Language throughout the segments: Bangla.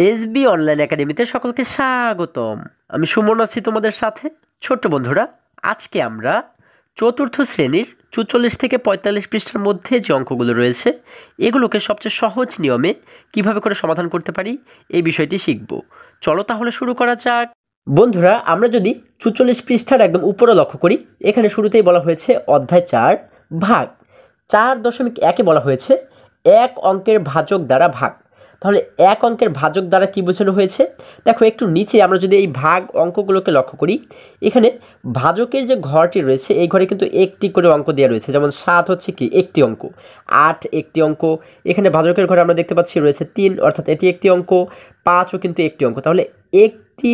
এসবি অনলাইন একাডেমিতে সকলকে স্বাগতম। আমি সুমন আছি তোমাদের সাথে। ছোট্ট বন্ধুরা, আজকে আমরা চতুর্থ শ্রেণীর ৪৪ থেকে ৪৫ পৃষ্ঠার মধ্যে যে অঙ্কগুলো রয়েছে এগুলোকে সবচেয়ে সহজ নিয়মে কিভাবে করে সমাধান করতে পারি এই বিষয়টি শিখব। চলো তাহলে শুরু করা যাক। বন্ধুরা, আমরা যদি ৪৪ পৃষ্ঠার একদম উপরে লক্ষ্য করি, এখানে শুরুতেই বলা হয়েছে অধ্যায় ৪ ভাগ ৪.১-এ বলা হয়েছে এক অঙ্কের ভাজক দ্বারা ভাগ। তাহলে এক অঙ্কের ভাজক দ্বারা কী বোঝানো হয়েছে? দেখো একটু নিচে আমরা যদি এই ভাগ অঙ্কগুলোকে লক্ষ্য করি, এখানে ভাজকের যে ঘরটি রয়েছে এই ঘরে কিন্তু একটি করে অঙ্ক দেওয়া রয়েছে। যেমন ৭ হচ্ছে কি একটি অঙ্ক, ৮ একটি অঙ্ক, এখানে ভাজকের ঘরে আমরা দেখতে পাচ্ছি রয়েছে ৩, অর্থাৎ এটি একটি অঙ্ক, ৫ও কিন্তু একটি অঙ্ক। তাহলে একটি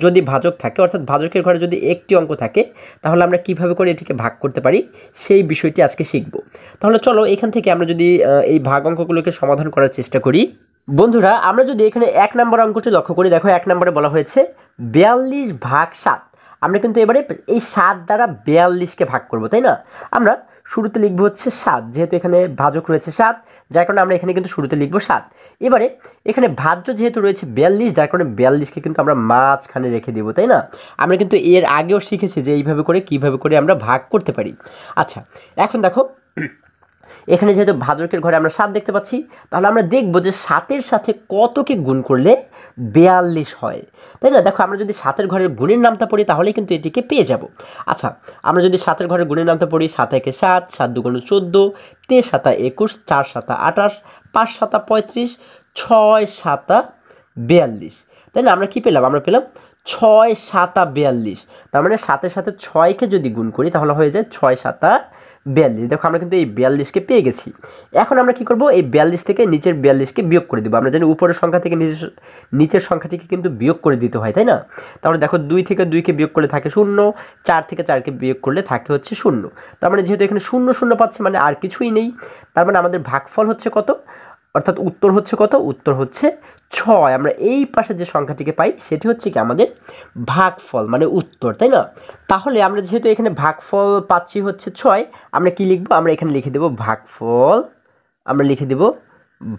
যদি ভাজক থাকে, অর্থাৎ ভাজকের ঘরে যদি একটি অঙ্ক থাকে, তাহলে আমরা কিভাবে করে এটিকে ভাগ করতে পারি সেই বিষয়টি আজকে শিখব। তাহলে চলো এখান থেকে আমরা যদি এই ভাগ অঙ্কগুলোকে সমাধান করার চেষ্টা করি। বন্ধুরা, আমরা যদি এখানে ১ নম্বর অঙ্কটি লক্ষ্য করি, দেখো ১ নম্বরে বলা হয়েছে ৪২ ভাগ ৭। আমরা কিন্তু এবারে এই ৭ দ্বারা ৪২কে ভাগ করব, তাই না? আমরা শুরুতে লিখব হচ্ছে ৭, যেহেতু এখানে ভাজক রয়েছে ৭, যার কারণে আমরা এখানে কিন্তু শুরুতে লিখব ৭। এবারে এখানে ভাজ্য যেহেতু রয়েছে ৪২, যার কারণে ৪২কে কিন্তু আমরা মাঝখানে রেখে দেবো, তাই না? আমরা কিন্তু এর আগেও শিখেছি যে এইভাবে করে কীভাবে করে আমরা ভাগ করতে পারি। আচ্ছা, এখন দেখো এখানে যেহেতু ভাজকের ঘরে আমরা ৭ দেখতে পাচ্ছি, তাহলে আমরা দেখব যে ৭-এর সাথে কতকে গুণ করলে ৪২ হয়, তাই না? দেখো আমরা যদি ৭-এর ঘরের গুণের নামটা পড়ি তাহলে কিন্তু এটিকে পেয়ে যাব। আচ্ছা, আমরা যদি ৭-এর ঘরের গুণের নামটা পড়ি, ৭ একে ৭, ৭ দুগুণে ১৪, ৩ সাতা ২১, ৪ সাতা ২৮, ৫ সাতা ৩৫, ৬ সাতা ৪২, তাই না? আমরা কি পেলাম? আমরা পেলাম ৬ সাতা ৪২। তার মানে ৭-এর সাথে ৬কে যদি গুণ করি তাহলে হয়ে যায় ৬ সাতা ৪২। দেখো আমরা কিন্তু এই ৪২কে পেয়ে গেছি। এখন আমরা কি করব? এই ৪২ থেকে নিচের ৪২কে বিয়োগ করে দেবো। আমরা জানি উপরের সংখ্যা থেকে নিচের সংখ্যাটিকে কিন্তু বিয়োগ করে দিতে হয়, তাই না? তাহলে দেখো ২ থেকে ২কে বিয়োগ করলে থাকে ০, ৪ থেকে ৪কে বিয়োগ করলে থাকে হচ্ছে ০। তার মানে যেহেতু এখানে ০ পাচ্ছে মানে আর কিছুই নেই, তার মানে আমাদের ভাগফল হচ্ছে কত? অর্থাৎ উত্তর হচ্ছে কত? উত্তর হচ্ছে ৬। আমরা এই পাশে যে সংখ্যাটিকে পাই সেটি হচ্ছে কি আমাদের ভাগফল, মানে উত্তর, তাই না? তাহলে আমরা যেহেতু এখানে ভাগফল পাচ্ছি হচ্ছে ৬, আমরা কি লিখব? আমরা এখানে লিখে দেব ভাগফল। আমরা লিখে দেব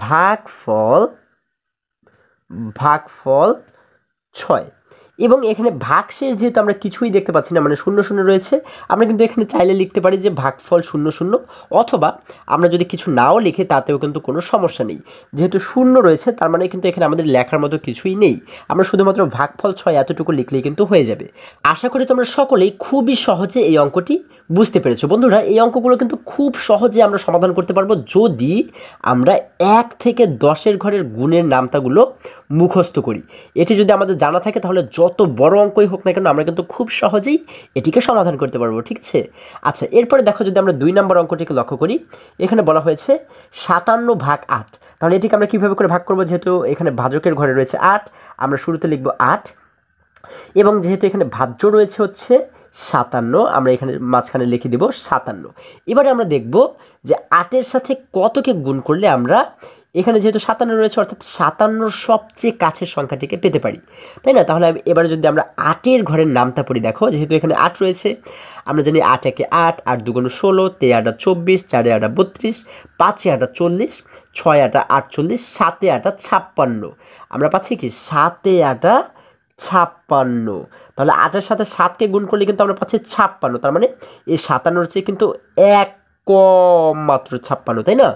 ভাগফল, ভাগফল ৬। এবং এখানে ভাগশেষ যেহেতু আমরা কিছুই দেখতে পাচ্ছি না, মানে ০ রয়েছে, আমরা কিন্তু এখানে চাইলে লিখতে পারি যে ভাগফল ০, অথবা আমরা যদি কিছু নাও লিখি তাতেও কিন্তু কোনো সমস্যা নেই। যেহেতু ০ রয়েছে তার মানে কিন্তু এখানে আমাদের লেখার মতো কিছুই নেই, আমরা শুধুমাত্র ভাগফল ৬ এতটুকু লিখলেই কিন্তু হয়ে যাবে। আশা করি তোমরা সকলেই খুবই সহজে এই অঙ্কটি বুঝতে পেরেছো। বন্ধুরা, এই অঙ্কগুলো কিন্তু খুব সহজে আমরা সমাধান করতে পারবো যদি আমরা ১ থেকে ১০-এর ঘরের গুণের নামতাগুলো মুখস্থ করি। এটি যদি আমাদের জানা থাকে তাহলে যত বড় অঙ্কই হোক না কেন আমরা কিন্তু খুব সহজেই এটিকে সমাধান করতে পারবো, ঠিক আছে? আচ্ছা, এরপরে দেখো যদি আমরা ২ নম্বর অঙ্কটিকে লক্ষ্য করি, এখানে বলা হয়েছে ৫৭ ভাগ ৮। তাহলে এটিকে আমরা কীভাবে করে ভাগ করবো? যেহেতু এখানে ভাজকের ঘরে রয়েছে ৮, আমরা শুরুতে লিখব ৮, এবং যেহেতু এখানে ভাজ্য রয়েছে হচ্ছে ৫৭, আমরা এখানে মাঝখানে লিখে দেব ৫৭। এবারে আমরা দেখব যে ৮-এর সাথে কতকে গুণ করলে আমরা এখানে যেহেতু ৫৭ রয়েছে, অর্থাৎ ৫৭ সবচেয়ে কাছের সংখ্যাটিকে পেতে পারি, তাই না? তাহলে এবারে যদি আমরা ৮-এর ঘরের নামটা পড়ি, দেখো যেহেতু এখানে ৮ রয়েছে, আমরা জানি ৮ একে ৮, ৮ দুগুণে ১৬, ৩ ৮ ২৪, ৪ ৮ ৩২, ৫ ৮ ৪০, ৬ ৮ ৪৮, ৭ ৮ ৫৬। আমরা পাচ্ছি কি ৭ ৮ ৫৬। তাহলে ৮-এর সাথে ৭কে গুণ করলে কিন্তু আমরা পাচ্ছি ৫৬। তার মানে এই ৫৭-র চেয়ে কিন্তু ১ কম মাত্র ৫৬, তাই না?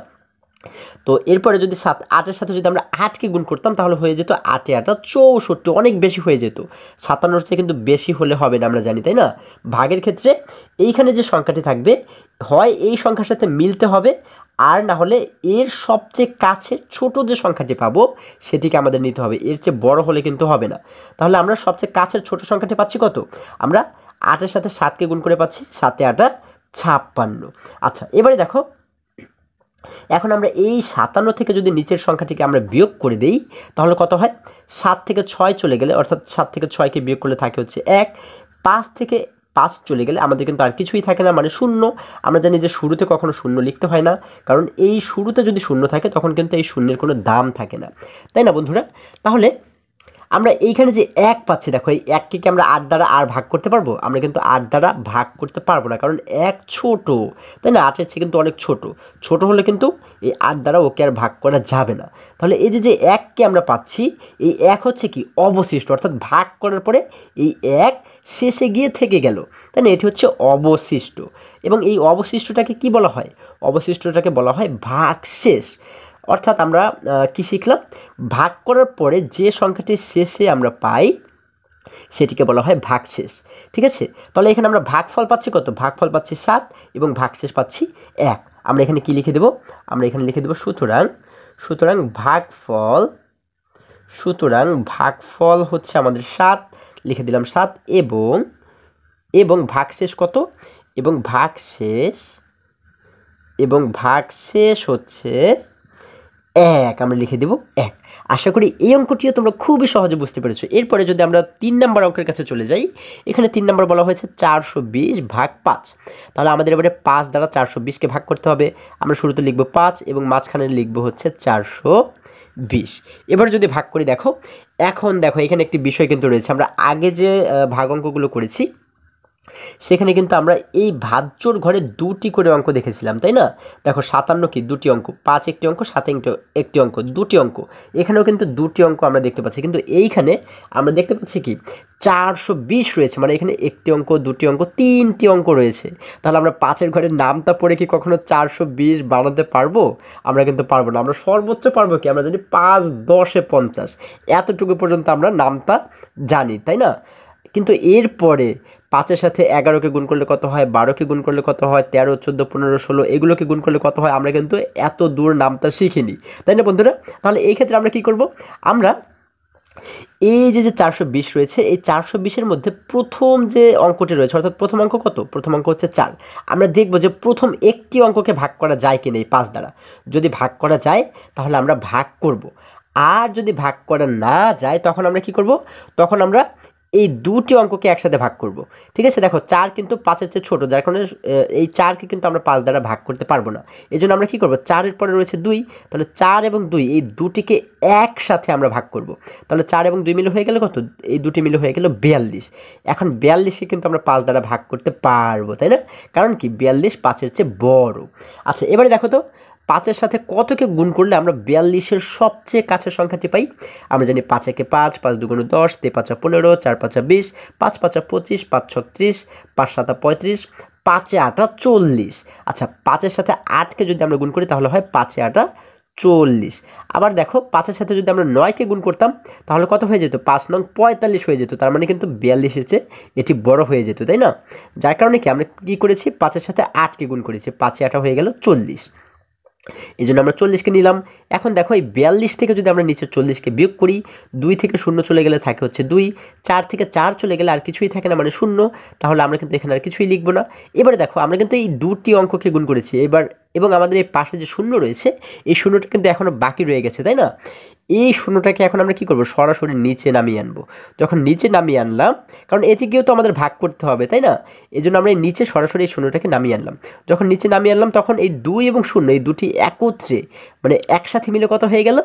তো এরপরে যদি ৮-এর সাথে যদি আমরা ৮কে গুণ করতাম তাহলে হয়ে যেত ৮ ৮ ৬৪, অনেক বেশি হয়ে যেত। ৫৭-র চেয়ে কিন্তু বেশি হলে হবে না, আমরা জানি, তাই না? ভাগের ক্ষেত্রে এইখানে যে সংখ্যাটি থাকবে হয় এই সংখ্যার সাথে মিলতে হবে, আর না হলে এর সবচেয়ে কাছের ছোট যে সংখ্যাটি পাবো সেটিকে আমাদের নিতে হবে, এর চেয়ে বড় হলে কিন্তু হবে না। তাহলে আমরা সবচেয়ে কাছের ছোট সংখ্যাটি পাচ্ছি কত? আমরা ৮-এর সাথে ৭কে গুণ করে পাচ্ছি ৭ ৮ ৫৬। আচ্ছা, এবারে দেখো এখন আমরা এই ৫৭ থেকে যদি নিচের সংখ্যাটিকে আমরা বিয়োগ করে দেই তাহলে কত হয়? ৭ থেকে ৬ চলে গেলে, অর্থাৎ ৭ থেকে ৬কে বিয়োগ করলে থাকে হচ্ছে ১, ৫ থেকে ৫ চলে গেলে আমাদের কিন্তু আর কিছুই থাকে না, মানে ০। আমরা জানি যে শুরুতে কখনো ০ লিখতে হয় না, কারণ এই শুরুতে যদি ০ থাকে তখন কিন্তু এই শূন্যের কোনো দাম থাকে না, তাই না বন্ধুরা? তাহলে আমরা এইখানে যে 1 পাচ্ছি, দেখো এই 1কে কি আমরা 8 দ্বারা আর ভাগ করতে পারবো? আমরা কিন্তু 8 দ্বারা ভাগ করতে পারবো না, কারণ 1 ছোট, তাই না? 8 এর চেয়ে কিন্তু অনেক ছোট। ছোট হলে কিন্তু এই 8 দ্বারা ওকে আর ভাগ করা যাবে না। তাহলে এই যে 1কে আমরা পাচ্ছি, এই 1 হচ্ছে কি অবশিষ্ট, অর্থাৎ ভাগ করার পরে এই 1 শেষে গিয়ে থেকে গেল, তাই না? এটি হচ্ছে অবশিষ্ট। এবং এই অবশিষ্টটাকে কি বলা হয়? অবশিষ্টটাকে বলা হয় ভাগশেষ। অর্থাৎ আমরা কি শিখলাম? ভাগ করার পরে যে সংখ্যাটি শেষে আমরা পাই সেটিকে বলা হয় ভাগশেষ। ঠিক আছে? তাহলে এখানে আমরা ভাগফল পাচ্ছি কত? ভাগফল পাচ্ছি 7 এবং ভাগশেষ পাচ্ছি 1। আমরা এখানে কি লিখে দেব? আমরা এখানে লিখে দেব সুতরাং ভাগফল হচ্ছে আমাদের 7, লিখে দিলাম 7, এবং ভাগশেষ কত? এবং ভাগশেষ হচ্ছে 1, আমরা লিখে দেব 1। আশা করি এই অঙ্কটিও তোমরা খুবই সহজে বুঝতে পেরেছো। এরপরে যদি আমরা 3 নম্বর অঙ্কের কাছে চলে যাই, এখানে 3 নম্বর বলা হয়েছে 420 ভাগ 5। তাহলে আমাদের এবারে 5 দ্বারা 420কে ভাগ করতে হবে। আমরা শুরুতে লিখব 5 এবং মাঝখানে লিখব হচ্ছে 420। এবার যদি ভাগ করি, দেখো এখন দেখো এখানে একটি বিষয় কিন্তু রয়েছে। আমরা আগে যে ভাগ অঙ্কগুলো করেছি সেখানে কিন্তু আমরা এই ভাজ্যর ঘরে 2টি করে অঙ্ক দেখেছিলাম, তাই না? দেখো 57 কি 2টি অঙ্ক, 5 একটি অঙ্ক, 7 একটি অঙ্ক, 2টি অঙ্ক। এখানেও কিন্তু 2টি অঙ্ক আমরা দেখতে পাচ্ছি, কিন্তু এইখানে আমরা দেখতে পাচ্ছি কি 420 রয়েছে, মানে এখানে একটি অঙ্ক, 2টি অঙ্ক, 3টি অঙ্ক রয়েছে। তাহলে আমরা 5-এর ঘরের নামটা পড়ে কি কখনো 420 বানাতে পারবো? আমরা কিন্তু পারবো না। আমরা সর্বোচ্চ পারবো কি? আমরা জানি 5 10 50, এতটুকু পর্যন্ত আমরা নামটা জানি, তাই না? কিন্তু এরপরে 5-এর সাথে 11কে গুণ করলে কত হয়, 12কে গুণ করলে কত হয়, 13 14 15 16 এগুলোকে গুণ করলে কত হয়, আমরা কিন্তু এত দূর নামটা শিখিনি, তাই না বন্ধুরা? তাহলে এই ক্ষেত্রে আমরা কি করব? আমরা এই যে 420 রয়েছে, এই 420-এর মধ্যে প্রথম যে অঙ্কটি রয়েছে, অর্থাৎ প্রথম অঙ্ক কত? প্রথম অঙ্ক হচ্ছে 4। আমরা দেখব যে প্রথম একটি অঙ্ককে ভাগ করা যায় কিনা এই 5 দ্বারা। যদি ভাগ করা যায় তাহলে আমরা ভাগ করব, আর যদি ভাগ করা না যায় তখন আমরা কি করব? তখন আমরা এই 2টি অঙ্ককে একসাথে ভাগ করব। ঠিক আছে? দেখো 4 কিন্তু 5-এর চেয়ে ছোটো, যার কারণে এই 4কে কিন্তু আমরা 5 দ্বারা ভাগ করতে পারবো না। এই জন্য আমরা কী করবো? 4-এর পরে রয়েছে 2, তাহলে 4 এবং 2 এই দুটিকে একসাথে আমরা ভাগ করব। তাহলে 4 এবং 2 মিলে হয়ে গেল কত? এই দুটি মিলে হয়ে গেল 42। এখন 42কে কিন্তু আমরা 5 দ্বারা ভাগ করতে পারবো, তাই না? কারণ কি 42 5-এর চেয়ে বড়। আচ্ছা, এবারে দেখো তো 5-এর সাথে কতকে গুণ করলে আমরা 42-এর সবচেয়ে কাছের সংখ্যাটি পাই? আমরা জানি 5 একে 5, 5 দুগুণে 10, 3 5 15, 4 5 20, 5 5 25, 5 6 30, 5 7 35, 5 8 40। আচ্ছা, 5-এর সাথে 8কে যদি আমরা গুণ করি তাহলে হয় 5 8 40। আবার দেখো 5-এর সাথে যদি আমরা 9কে গুণ করতাম তাহলে কত হয়ে যেত? 5 9 45 হয়ে যেত। তার মানে কিন্তু 42-এর চেয়ে এটি বড় হয়ে যেত, তাই না? যার কারণে কি আমরা কী করেছি? 5-এর সাথে 8কে গুণ করেছি, 5 8 হয়ে গেল 40। এই জন্য আমরা 40কে নিলাম। এখন দেখো এই 42 থেকে যদি আমরা নিচে 40কে বিয়োগ করি, 2 থেকে 0 চলে গেলে থাকে হচ্ছে 2, 4 থেকে 4 চলে গেলে আর কিছুই থাকে না, মানে 0। তাহলে আমরা কিন্তু এখানে আর কিছুই লিখবো না। এবারে দেখো আমরা কিন্তু এই 2টি অঙ্ককে গুণ করেছি এবার, এবং আমাদের এই পাশে যে 0 রয়েছে এই 0টা কিন্তু এখনও বাকি রয়ে গেছে, তাই না? এই 0টাকে এখন আমরা কি করব? সরাসরি নিচে নামিয়ে আনবো। যখন নিচে নামিয়ে আনলাম, কারণ এদিকেও তো আমাদের ভাগ করতে হবে, তাই না? এই জন্য আমরা এই নিচে সরাসরি এই 0টাকে নামিয়ে আনলাম। যখন নিচে নামিয়ে আনলাম তখন এই 2 এবং 0 এই দুটি একত্রে মানে একসাথে মিলে কত হয়ে গেল?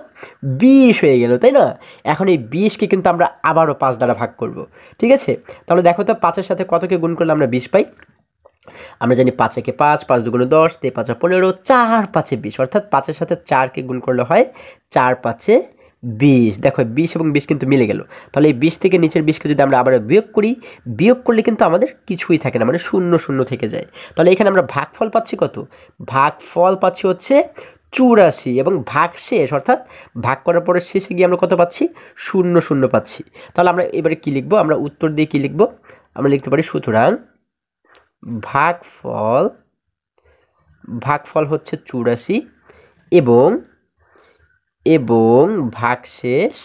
20 হয়ে গেল, তাই না? এখন এই 20কে কিন্তু আমরা আবারও 5 দ্বারা ভাগ করব। ঠিক আছে? তাহলে দেখো তো 5-এর সাথে কতকে গুণ করলে আমরা 20 পাই? আমরা জানি 5 একে 5, 5 দুগুণে 10, 3 5 15, 4 5 20, অর্থাৎ 5-এর সাথে 4কে গুণ করলে হয় 4 5 20। দেখো 20 এবং 20 কিন্তু মিলে গেল। তাহলে এই 20 থেকে নিচের 20কে যদি আমরা আবার বিয়োগ করি, বিয়োগ করলে কিন্তু আমাদের কিছুই থাকে না, মানে 0 0 থেকে যায়। তাহলে এখানে আমরা ভাগফল পাচ্ছি কত? ভাগফল পাচ্ছি হচ্ছে 84, এবং ভাগশেষ অর্থাৎ ভাগ করার পরে শেষে গিয়ে আমরা কত পাচ্ছি? 0 0 পাচ্ছি। তাহলে আমরা এবারে কী লিখবো? আমরা উত্তর দিয়ে কী লিখবো? আমরা লিখতে পারি সুতরাং ভাগফল হচ্ছে 84, এবং ভাগশেষ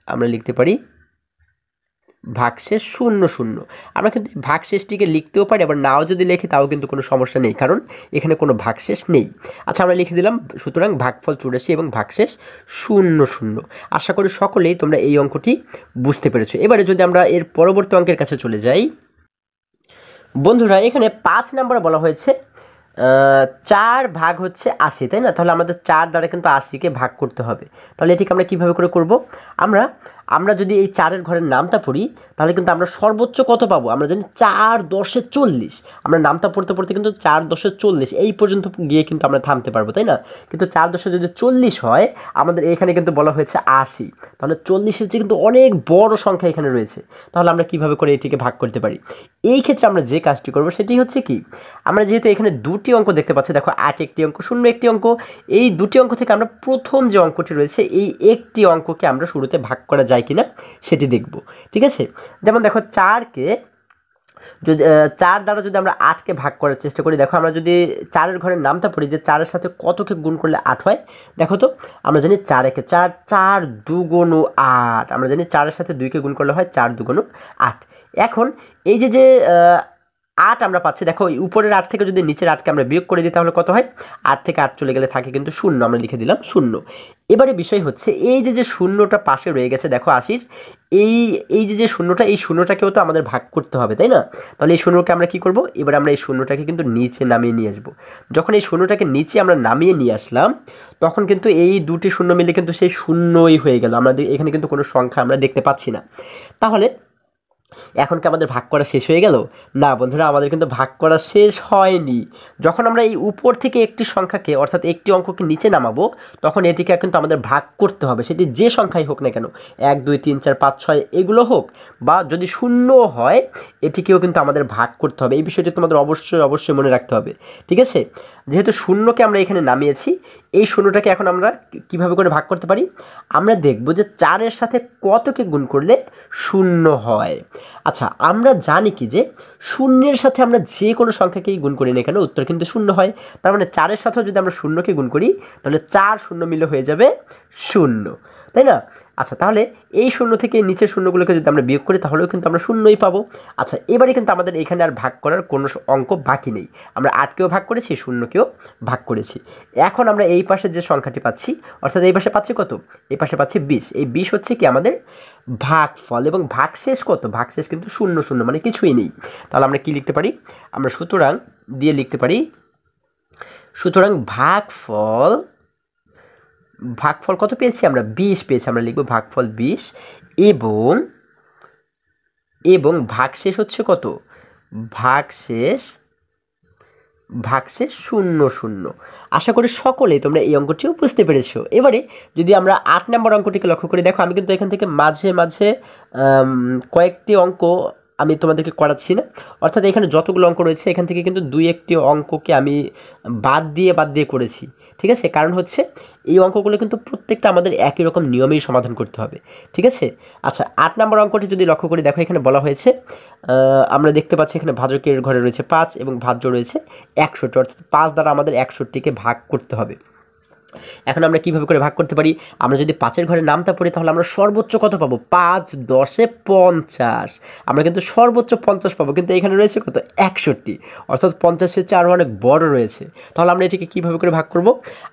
আমরা লিখতে পারি ভাগশেষ 0 0। আমরা কিন্তু ভাগশেষটিকে লিখতেও পারি, আবার নাও যদি লিখি তাও কিন্তু কোনো সমস্যা নেই, কারণ এখানে কোনো ভাগশেষ নেই। আচ্ছা, আমরা লিখে দিলাম সুতরাং ভাগফল 84 এবং ভাগশেষ 0 0। আশা করি সকলেই তোমরা এই অঙ্কটি বুঝতে পেরেছো। এবারে যদি আমরা এর পরবর্তী অঙ্কের কাছে চলে যাই, বন্ধুরা এখানে 5 নম্বরে বলা হয়েছে 4 ভাগ হচ্ছে 80, তাই না? তাহলে আমাদের 4 দ্বারা কিন্তু 80কে ভাগ করতে হবে। তাহলে এটিকে আমরা কীভাবে করে করব? আমরা আমরা যদি এই 4-এর ঘরের নামতা পড়ি তাহলে কিন্তু আমরা সর্বোচ্চ কত পাবো? আমরা জানি 4 10 40। আমরা নামতা পড়তে পড়তে কিন্তু 4 10 40 এই পর্যন্ত গিয়ে কিন্তু আমরা থামতে পারবো, তাই না? কিন্তু 4 10 যদি 40 হয়, আমাদের এখানে কিন্তু বলা হয়েছে 80। তাহলে 40-এর চেয়ে কিন্তু অনেক বড় সংখ্যা এখানে রয়েছে। তাহলে আমরা কীভাবে করে এটিকে ভাগ করতে পারি? এই ক্ষেত্রে আমরা যে কাজটি করব সেটি হচ্ছে কি, আমরা যেহেতু এখানে দুটি অঙ্ক দেখতে পাচ্ছি, দেখো 8 একটি অঙ্ক, 0 একটি অঙ্ক, এই দুটি অঙ্ক থেকে আমরা প্রথম যে অঙ্কটি রয়েছে এই একটি অঙ্ককে আমরা শুরুতে ভাগ করা যায় কিনা সেটি দেখব। ঠিক আছে, যেমন দেখো 4কে যদি 4 দ্বারা যদি আমরা 8কে ভাগ করার চেষ্টা করি, দেখো আমরা যদি 4-এর ঘরের নামটা পড়ি যে 4-এর সাথে কতকে গুণ করলে 8 হয়, দেখো তো আমরা জানি 4 একে 4, 4 2 8, আমরা জানি 4-এর সাথে 2কে গুণ করলে হয় 4 2 8। এখন এই যে 8 আমরা পাচ্ছি, দেখো এই উপরের 8 থেকে যদি নিচের 8কে আমরা বিয়োগ করে দিই তাহলে কত হয়? 8 থেকে 8 চলে গেলে থাকে কিন্তু 0, আমরা লিখে দিলাম 0। এবারে বিষয় হচ্ছে এই যে 0টা পাশে রয়ে গেছে, দেখো 80-র এই যে 0টা, এই 0টাকেও তো আমাদের ভাগ করতে হবে, তাই না? তাহলে এই 0কে আমরা কী করব? এবার আমরা এই 0টাকে কিন্তু নিচে নামিয়ে নিয়ে আসবো। যখন এই 0টাকে নিচে আমরা নামিয়ে নিয়ে আসলাম তখন কিন্তু এই দুটি 0 মিলে কিন্তু সেই 0ই হয়ে গেল। আমাদের এখানে কিন্তু কোনো সংখ্যা আমরা দেখতে পাচ্ছি না। তাহলে এখন কি আমাদের ভাগ করা শেষ হয়ে গেল? না বন্ধুরা, আমাদের কিন্তু ভাগ করা শেষ হয়নি। যখন আমরা এই উপর থেকে একটি সংখ্যাকে অর্থাৎ একটি অঙ্ককে নিচে নামাবো তখন এটিকে কিন্তু আমাদের ভাগ করতে হবে, সেটি যে সংখ্যাই হোক না কেন, 1 2 3 4 5 6 এগুলো হোক, বা যদি 0 হয় এটিকেও কিন্তু আমাদের ভাগ করতে হবে। এই বিষয়টি তোমাদের অবশ্যই মনে রাখতে হবে। ঠিক আছে, যেহেতু 0কে আমরা এখানে নামিয়েছি, এই 0টাকে এখন আমরা কিভাবে করে ভাগ করতে পারি? আমরা দেখব যে 4-এর সাথে কতকে গুণ করলে 0 হয়। আচ্ছা, আমরা জানি কি যে 0-এর সাথে আমরা যে কোনো সংখ্যাকেই গুণ করি না কেন উত্তর কিন্তু 0 হয়। তার মানে 4-এর সাথেও যদি আমরা 0কে গুণ করি তাহলে 4 0 মিলে হয়ে যাবে 0, তাই না? আচ্ছা, তাহলে এই 0 থেকে নিচের শূন্যগুলোকে যদি আমরা বিয়োগ করি তাহলেও কিন্তু আমরা 0ই পাবো। আচ্ছা, এবারে কিন্তু আমাদের এখানে আর ভাগ করার কোনো অঙ্ক বাকি নেই। আমরা 8কেও ভাগ করেছি, 0কেও ভাগ করেছি। এখন আমরা এই পাশে যে সংখ্যাটি পাচ্ছি, অর্থাৎ এই পাশে পাচ্ছি কত? এই পাশে পাচ্ছি 20। এই 20 হচ্ছে কি আমাদের ভাগফল, এবং ভাগশেষ কত? ভাগশেষ কিন্তু 0 0, মানে কিছুই নেই। তাহলে আমরা কি লিখতে পারি? আমরা সুতরাং দিয়ে লিখতে পারি, সুতরাং ভাগফল কত পেয়েছি? আমরা 20 পেয়েছি। আমরা লিখব ভাগফল 20, এবং ভাগশেষ হচ্ছে কত? ভাগশেষ 0 0। আশা করি সকলেই তোমরা এই অঙ্কটিও বুঝতে পেরেছো। এবারে যদি আমরা 8 নম্বর অঙ্কটিকে লক্ষ্য করি, দেখো আমি কিন্তু এখান থেকে মাঝে মাঝে কয়েকটি অঙ্ক আমি তোমাদেরকে করাচ্ছি না, অর্থাৎ এখানে যতগুলো অঙ্ক রয়েছে এখান থেকে কিন্তু 2-1টি অঙ্ককে আমি বাদ দিয়ে করেছি। ঠিক আছে, কারণ হচ্ছে এই অঙ্কগুলো কিন্তু প্রত্যেকটা আমাদের একই রকম নিয়মেই সমাধান করতে হবে। ঠিক আছে, আচ্ছা 8 নম্বর অঙ্কটি যদি লক্ষ্য করি, দেখো এখানে বলা হয়েছে, আমরা দেখতে পাচ্ছি এখানে ভাজকের ঘরে রয়েছে 5 এবং ভাজ্য রয়েছে 61, অর্থাৎ 5 দ্বারা আমাদের 61কে ভাগ করতে হবে। এখন আমরা কিভাবে করে ভাগ করতে পারি? আমরা যদি 5-এর ঘরে নামতা পড়ি তাহলে আমরা সর্বোচ্চ কত পাবো? 5 10 50। আমরা কিন্তু সর্বোচ্চ 50 পাবো, কিন্তু এখানে রয়েছে কত? 61, অর্থাৎ 50-এর চেয়ে আরও অনেক বড় রয়েছে। তাহলে আমরা এটিকে কীভাবে করে ভাগ করব?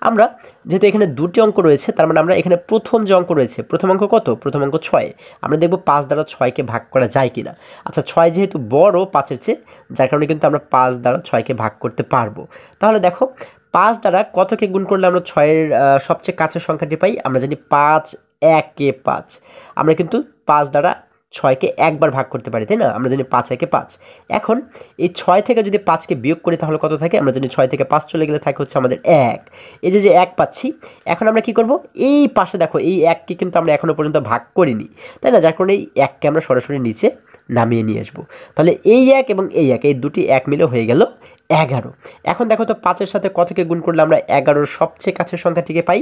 আমরা যেহেতু এখানে দুটি অঙ্ক রয়েছে, তার মানে আমরা এখানে প্রথম যে অঙ্ক রয়েছে, প্রথম অঙ্ক কত? প্রথম অঙ্ক 6। আমরা দেখব 5 দ্বারা 6কে ভাগ করা যায় কিনা। আচ্ছা, 6 যেহেতু বড় 5-এর চেয়ে, যার কারণে কিন্তু আমরা 5 দ্বারা 6কে ভাগ করতে পারবো। তাহলে দেখো 5 দ্বারা কতকে গুণ করলে আমরা 6-এর সবচেয়ে কাছের সংখ্যাটি পাই? আমরা জানি 5 1 5। আমরা কিন্তু 5 দ্বারা 6কে একবার ভাগ করতে পারি, তাই না? আমরা জানি 5 1 5। এখন এই 6 থেকে যদি 5কে বিয়োগ করি তাহলে কত থাকে? আমরা জানি 6 থেকে 5 চলে গেলে থাকে হচ্ছে আমাদের 1। এই যে 1 পাচ্ছি, এখন আমরা কি করব? এই পাশে দেখো এই 1কে কিন্তু আমরা এখনও পর্যন্ত ভাগ করিনি, তাই না? যার কারণে এই 1কে আমরা সরাসরি নিচে নামিয়ে নিয়ে আসবো। তাহলে এই 1 এবং এই 1, এই দুটি 1 মিলে হয়ে গেল 11। এখন দেখো তো 5-এর সাথে কতকে গুণ করলে আমরা 11-র সবচেয়ে কাছের সংখ্যাটিকে পাই?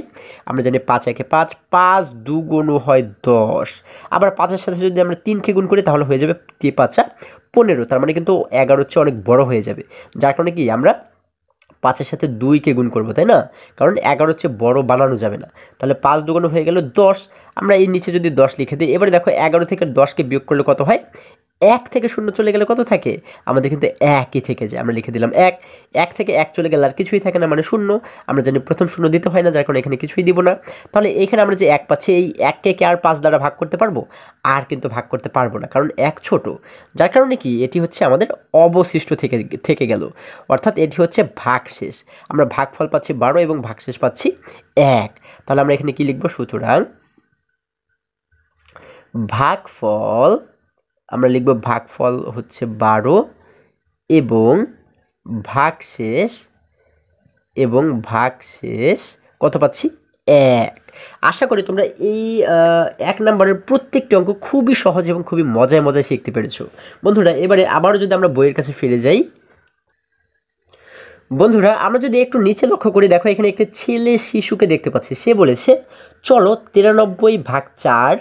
আমরা জানি 5 1 5, 5 2 হয় 10। আবার 5-এর সাথে যদি আমরা 3কে গুণ করি তাহলে হয়ে যাবে 3 5 15। তার মানে কিন্তু 11-র চেয়ে অনেক বড় হয়ে যাবে, যার কারণে কি আমরা 5-এর সাথে 2কে গুণ করবো, তাই না? কারণ 11-র চেয়ে বড় বানানো যাবে না। তাহলে 5 2 হয়ে গেল 10। আমরা এই নিচে যদি 10 লিখে দিই, এবারে দেখো 11 থেকে 10কে বিয়োগ করলে কত হয়? এক থেকে শূন্য চলে গেলে কত থাকে? আমাদের কিন্তু একই থেকে যায়। আমরা লিখে দিলাম এক। এক থেকে এক চলে গেলে আর কিছুই থাকে না, মানে শূন্য। আমরা জানি প্রথম শূন্য দিতে হয় না, যার কারণে এখানে কিছুই দিব না। তাহলে এইখানে আমরা যে এক পাচ্ছি, এই এককে কি আর 5 দ্বারা ভাগ করতে পারবো? আর কিন্তু ভাগ করতে পারবো না, কারণ এক ছোট। যার কারণে কি এটি হচ্ছে আমাদের অবশিষ্ট থেকে থেকে গেল, অর্থাৎ এটি হচ্ছে ভাগশেষ। আমরা ভাগফল পাচ্ছি 12 এবং ভাগশেষ পাচ্ছি 1। তাহলে আমরা এখানে কি লিখবো? সুতরাং ভাগফল, আমরা লিখব ভাগফল হচ্ছে 12 এবং ভাগশেষ, কত পাচ্ছি? 1। আশা করি তোমরা এই 1 নম্বরের প্রত্যেকটি অঙ্ক খুবই সহজ এবং খুবই মজায় মজায় শিখতে পেরেছো। বন্ধুরা এবারে আবারও যদি আমরা বইয়ের কাছে ফিরে যাই, বন্ধুরা আমরা যদি একটু নিচে লক্ষ্য করি, দেখো এখানে একটি ছেলে শিশুকে দেখতে পাচ্ছি। সে বলেছে চলো 93/4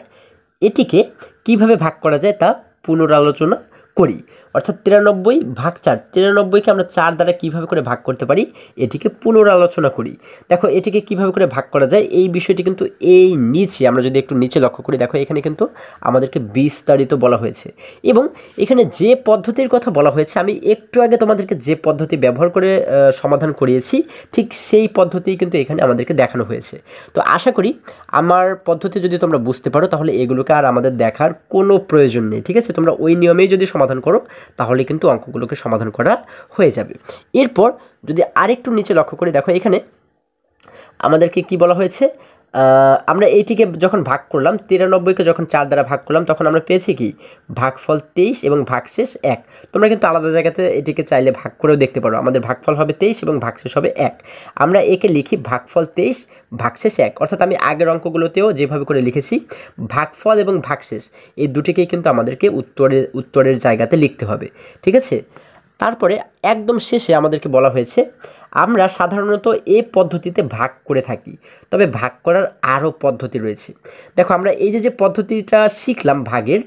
এটিকে কিভাবে ভাগ করা যায় তা পুনরালোচনা করি। অর্থাৎ 93/4, 93কে আমরা 4 দ্বারা কীভাবে করে ভাগ করতে পারি এটিকে পুনরালোচনা করি। দেখো এটিকে কিভাবে করে ভাগ করা যায় এই বিষয়টি কিন্তু এই নিচে, আমরা যদি একটু নিচে লক্ষ্য করি, দেখো এখানে কিন্তু আমাদেরকে বিস্তারিত বলা হয়েছে। এবং এখানে যে পদ্ধতির কথা বলা হয়েছে, আমি একটু আগে তোমাদেরকে যে পদ্ধতি ব্যবহার করে সমাধান করিয়েছি, ঠিক সেই পদ্ধতি কিন্তু এখানে আমাদেরকে দেখানো হয়েছে। তো আশা করি আমার পদ্ধতি যদি তোমরা বুঝতে পারো, তাহলে এগুলোকে আর আমাদের দেখার কোনো প্রয়োজন নেই। ঠিক আছে, তোমরা ওই নিয়মেই যদি সমাধান করো তাহলে কিন্তু অঙ্কগুলোকে সমাধান করা হয়ে যাবে। এরপর যদি আরেকটু নিচে লক্ষ্য করি, দেখো এখানে আমাদেরকে কি বলা হয়েছে, আমরা এইটিকে যখন ভাগ করলাম, 93কে যখন 4 দ্বারা ভাগ করলাম, তখন আমরা পেয়েছি কি ভাগফল 23 এবং ভাগশেষ 1। তোমরা কিন্তু আলাদা জায়গাতে এটিকে চাইলে ভাগ করেও দেখতে পারো। আমাদের ভাগফল হবে 23 এবং ভাগশেষ হবে 1। আমরা একে লিখি ভাগফল 23 ভাগশেষ 1, অর্থাৎ আমি আগের অঙ্কগুলোতেও যেভাবে করে লিখেছি ভাগফল এবং ভাগশেষ এই দুটিকেই কিন্তু আমাদেরকে উত্তরের জায়গাতে লিখতে হবে। ঠিক আছে, তারপরে একদম শেষে আমাদেরকে বলা হয়েছে আমরা সাধারণত এই পদ্ধতিতে ভাগ করে থাকি, তবে ভাগ করার আরও পদ্ধতি রয়েছে। দেখো আমরা এই যে পদ্ধতিটা শিখলাম ভাগের,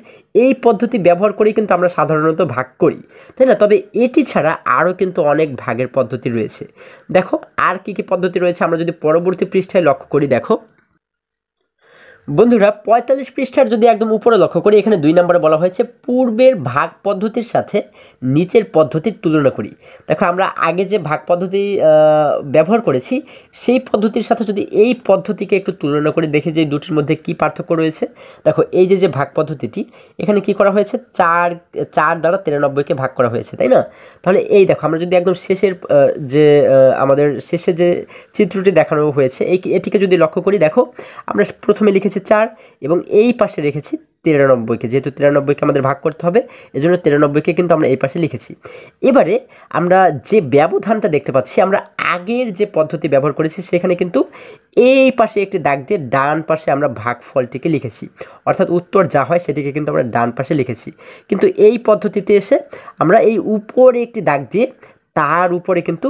এই পদ্ধতি ব্যবহার করেই কিন্তু আমরা সাধারণত ভাগ করি, তাই না? তবে এটি ছাড়া আরও কিন্তু অনেক ভাগের পদ্ধতি রয়েছে। দেখো আর কি কি পদ্ধতি রয়েছে আমরা যদি পরবর্তী পৃষ্ঠায় লক্ষ্য করি, দেখো বন্ধুরা 45 পৃষ্ঠার যদি একদম উপরে লক্ষ্য করি, এখানে 2 নম্বরে বলা হয়েছে পূর্বের ভাগ পদ্ধতির সাথে নিচের পদ্ধতির তুলনা করি। দেখো আমরা আগে যে ভাগ পদ্ধতি ব্যবহার করেছি সেই পদ্ধতির সাথে যদি এই পদ্ধতিকে একটু তুলনা করে দেখি যে এই দুটির মধ্যে কি পার্থক্য রয়েছে। দেখো এই যে ভাগ পদ্ধতিটি, এখানে কি করা হয়েছে 4 দ্বারা 93কে ভাগ করা হয়েছে, তাই না? তাহলে এই দেখো আমরা যদি একদম শেষের যে আমাদের শেষে যে চিত্রটি দেখানো হয়েছে এটিকে যদি লক্ষ্য করি, দেখো আমরা প্রথমে লিখেছি 4 এবং এই পাশে রেখেছি 93কে, যেহেতু 93কে আমাদের ভাগ করতে হবে এজন্য 93কে কিন্তু আমরা এই পাশে লিখেছি। এবারে আমরা যে ব্যবধানটা দেখতে পাচ্ছি, আমরা আগের যে পদ্ধতি ব্যবহার করেছি সেখানে কিন্তু এই পাশে একটি দাগ দিয়ে ডান পাশে আমরা ভাগফলটিকে লিখেছি, অর্থাৎ উত্তর যা হয় সেটিকে কিন্তু আমরা ডান পাশে লিখেছি। কিন্তু এই পদ্ধতিতে এসে আমরা এই উপরে একটি দাগ দিয়ে তার উপরে কিন্তু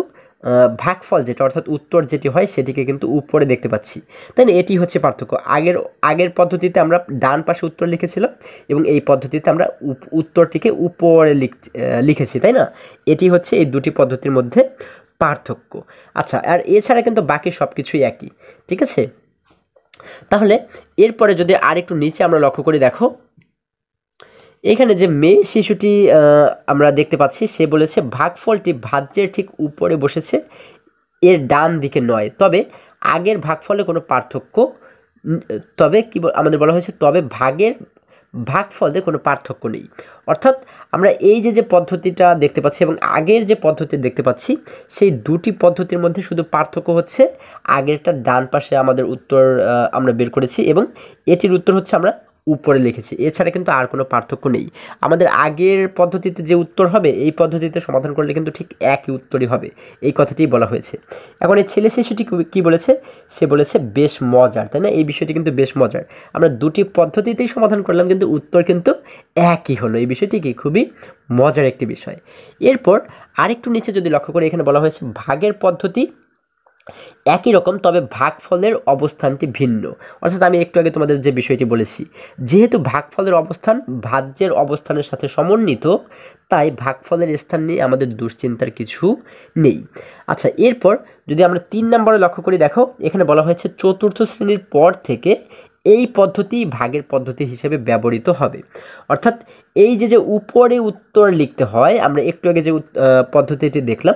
ভাগফল যেটা অর্থাৎ উত্তর যেটি হয় সেটিকে কিন্তু উপরে দেখতে পাচ্ছি, তাই না? এটি হচ্ছে পার্থক্য। আগের পদ্ধতিতে আমরা ডান পাশে উত্তর লিখেছিলাম এবং এই পদ্ধতিতে আমরা উত্তরটিকে উপরে লিখেছি, তাই না? এটি হচ্ছে এই দুটি পদ্ধতির মধ্যে পার্থক্য। আচ্ছা, আর এছাড়া কিন্তু বাকি সব কিছুই একই। ঠিক আছে, তাহলে এরপরে যদি আরেকটু নিচে আমরা লক্ষ্য করি, দেখো এখানে যে মেয়ে শিশুটি আমরা দেখতে পাচ্ছি, সে বলেছে ভাগফলটি ভাজ্যের ঠিক উপরে বসেছে, এর ডান দিকে নয়। তবে আগের ভাগফলে কোনো পার্থক্য, তবে কি আমাদের বলা হয়েছে তবে ভাগফলে কোনো পার্থক্য নেই। অর্থাৎ আমরা এই যে পদ্ধতিটা দেখতে পাচ্ছি এবং আগের যে পদ্ধতি দেখতে পাচ্ছি সেই দুটি পদ্ধতির মধ্যে শুধু পার্থক্য হচ্ছে আগেরটা ডান পাশে আমাদের উত্তর আমরা বের করেছি এবং এটির উত্তর হচ্ছে আমরা উপরে লিখেছি। এছাড়া কিন্তু আর কোনো পার্থক্য নেই। আমাদের আগের পদ্ধতিতে যে উত্তর হবে এই পদ্ধতিতে সমাধান করলে কিন্তু ঠিক একই উত্তরই হবে, এই কথাটিই বলা হয়েছে। এখন এই ছেলে শিশুটি কী বলেছে? সে বলেছে বেশ মজার, তাই না? এই বিষয়টি কিন্তু বেশ মজার। আমরা দুটি পদ্ধতিতেই সমাধান করলাম কিন্তু উত্তর কিন্তু একই হলো। এই বিষয়টি কি খুবই মজার একটি বিষয়। এরপর আরেকটু নিচে যদি লক্ষ্য করি, এখানে বলা হয়েছে ভাগের পদ্ধতি একই রকম তবে ভাগফলের অবস্থানটি ভিন্ন। অর্থাৎ আমি একটু আগে তোমাদের যে বিষয়টি বলেছি, যেহেতু ভাগফলের অবস্থান ভাজ্যের অবস্থানের সাথে সমন্বিত, তাই ভাগফলের স্থান নিয়ে আমাদের দুশ্চিন্তার কিছু নেই। আচ্ছা, এরপর যদি আমরা 3 নম্বরে লক্ষ্য করি, দেখো এখানে বলা হয়েছে চতুর্থ শ্রেণীর পর থেকে এই পদ্ধতি ভাগের পদ্ধতি হিসেবে ব্যবহৃত হবে। অর্থাৎ এই যে উপরে উত্তর লিখতে হয়, আমরা একটু আগে যে পদ্ধতিটি দেখলাম,